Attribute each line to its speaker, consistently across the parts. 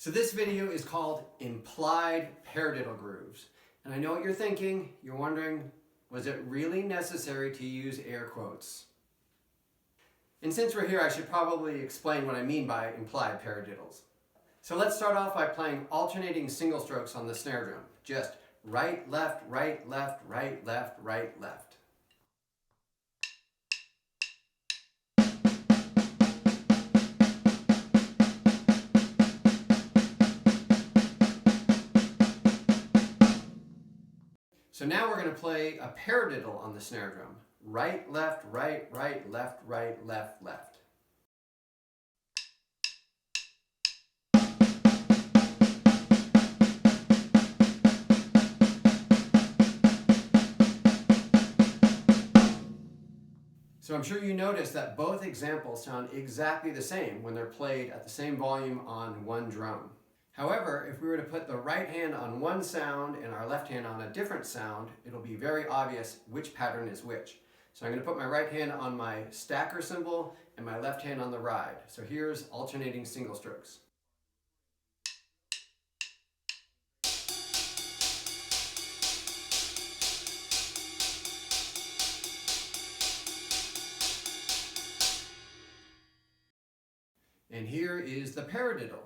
Speaker 1: So this video is called Implied Paradiddle Grooves. And I know what you're thinking. You're wondering, was it really necessary to use air quotes? And since we're here, I should probably explain what I mean by implied paradiddles. So let's start off by playing alternating single strokes on the snare drum. Just right, left, right, left, right, left, right, left. So now we're going to play a paradiddle on the snare drum. Right, left, right, right, left, right, left, left. So I'm sure you noticed that both examples sound exactly the same when they're played at the same volume on one drum. However, if we were to put the right hand on one sound and our left hand on a different sound, it'll be very obvious which pattern is which. So I'm going to put my right hand on my stacker cymbal and my left hand on the ride. So here's alternating single strokes. And here is the paradiddle.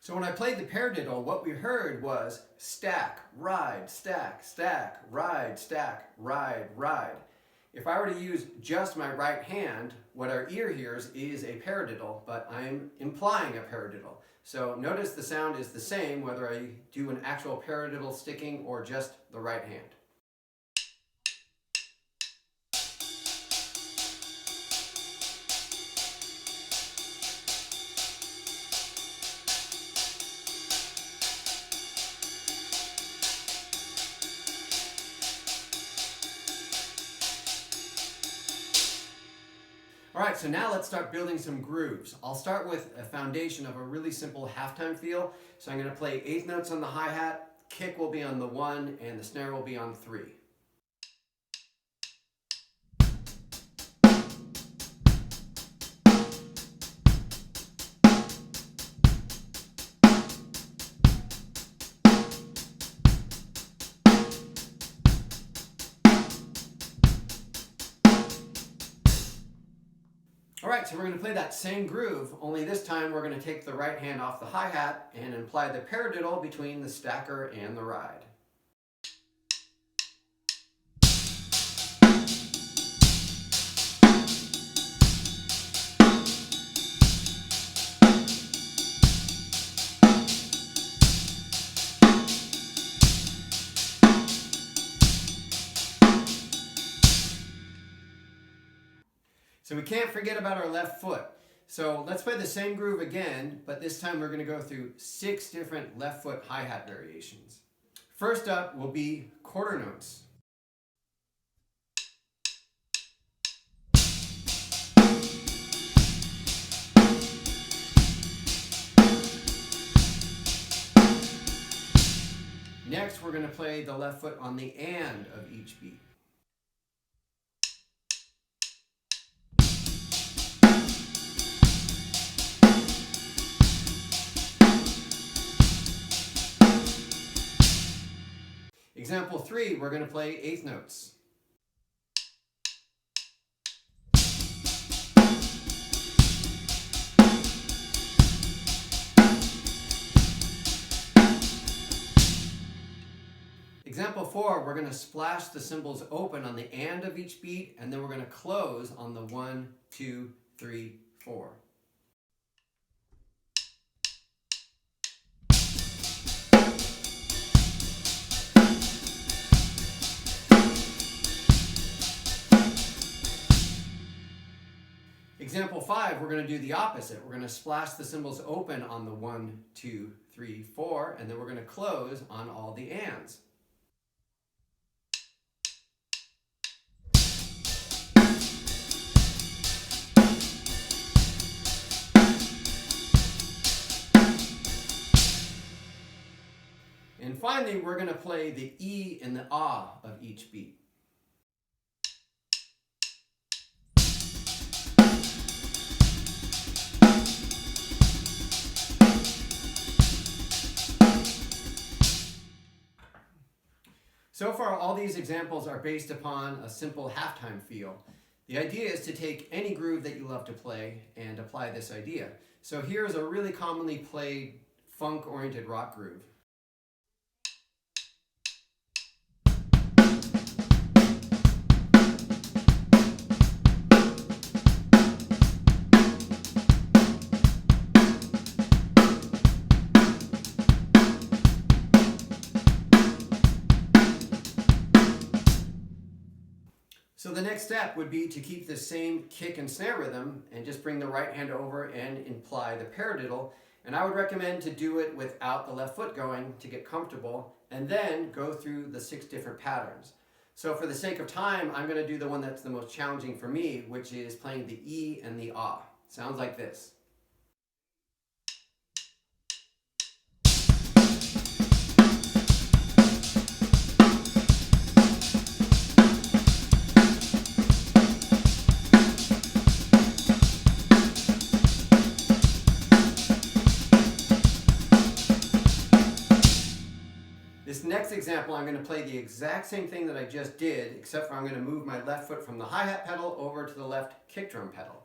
Speaker 1: So when I played the paradiddle, what we heard was stack, ride, stack, stack, ride, stack, ride, ride. If I were to use just my right hand, what our ear hears is a paradiddle, but I'm implying a paradiddle. So notice the sound is the same whether I do an actual paradiddle sticking or just the right hand. Alright, so now let's start building some grooves. I'll start with a foundation of a really simple halftime feel. So I'm going to play eighth notes on the hi-hat, kick will be on the 1, and the snare will be on 3. Alright, so we're going to play that same groove, only this time we're going to take the right hand off the hi-hat and imply the paradiddle between the stacker and the ride. So we can't forget about our left foot. So let's play the same groove again, but this time we're going to go through 6 different left foot hi-hat variations. First up will be quarter notes. Next, we're going to play the left foot on the and of each beat. Example 3, we're going to play eighth notes. Example 4, we're going to splash the cymbals open on the and of each beat, and then we're going to close on the 1, 2, 3, 4. Example 5, we're going to do the opposite. We're going to splash the cymbals open on the 1, 2, 3, 4, and then we're going to close on all the ands. finally, we're going to play the E and the ah of each beat. So far, all these examples are based upon a simple halftime feel. The idea is to take any groove that you love to play and apply this idea. So here's a really commonly played funk-oriented rock groove. So the next step would be to keep the same kick and snare rhythm and just bring the right hand over and imply the paradiddle. And I would recommend to do it without the left foot going to get comfortable, and then go through the 6 different patterns. So for the sake of time, I'm going to do the one that's the most challenging for me, which is playing the E and the ah. Sounds like this. This next example, I'm going to play the exact same thing that I just did, except for I'm going to move my left foot from the hi-hat pedal over to the left kick drum pedal.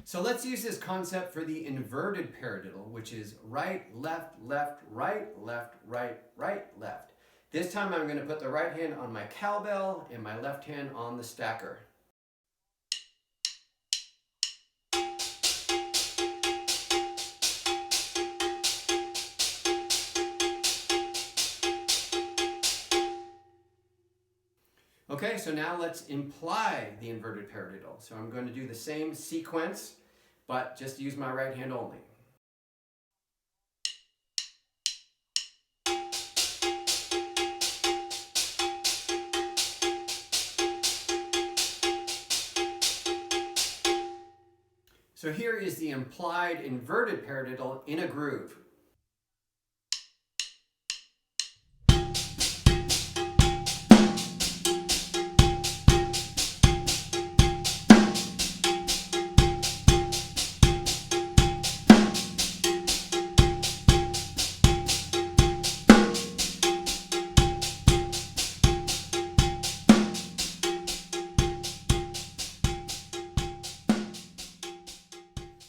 Speaker 1: So let's use this concept for the inverted paradiddle, which is right, left, left, right, left, right, right, left. This time I'm going to put the right hand on my cowbell and my left hand on the stacker. Okay, so now let's imply the inverted paradiddle. So I'm going to do the same sequence, but just use my right hand only. So here is the implied inverted paradiddle in a groove.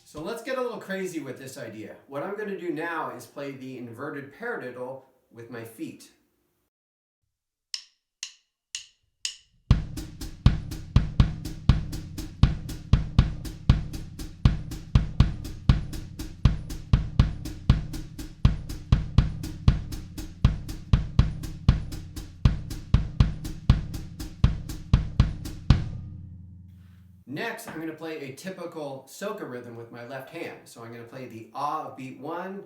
Speaker 1: So let's get a little crazy with this idea. What I'm going to do now is play the inverted paradiddle with my feet. Next, I'm going to play a typical soca rhythm with my left hand. So I'm going to play the ah of beat 1,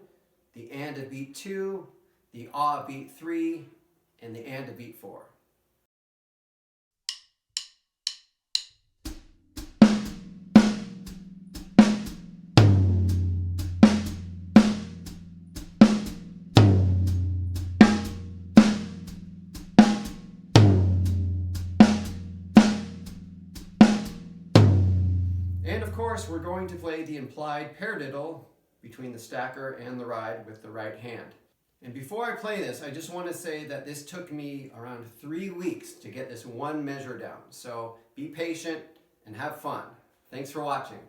Speaker 1: the and of beat 2, the ah of beat 3, and the and of beat 4. And of course, we're going to play the implied paradiddle between the stacker and the ride with the right hand. And before I play this, I just want to say that this took me around 3 weeks to get this one measure down. So be patient and have fun. Thanks for watching.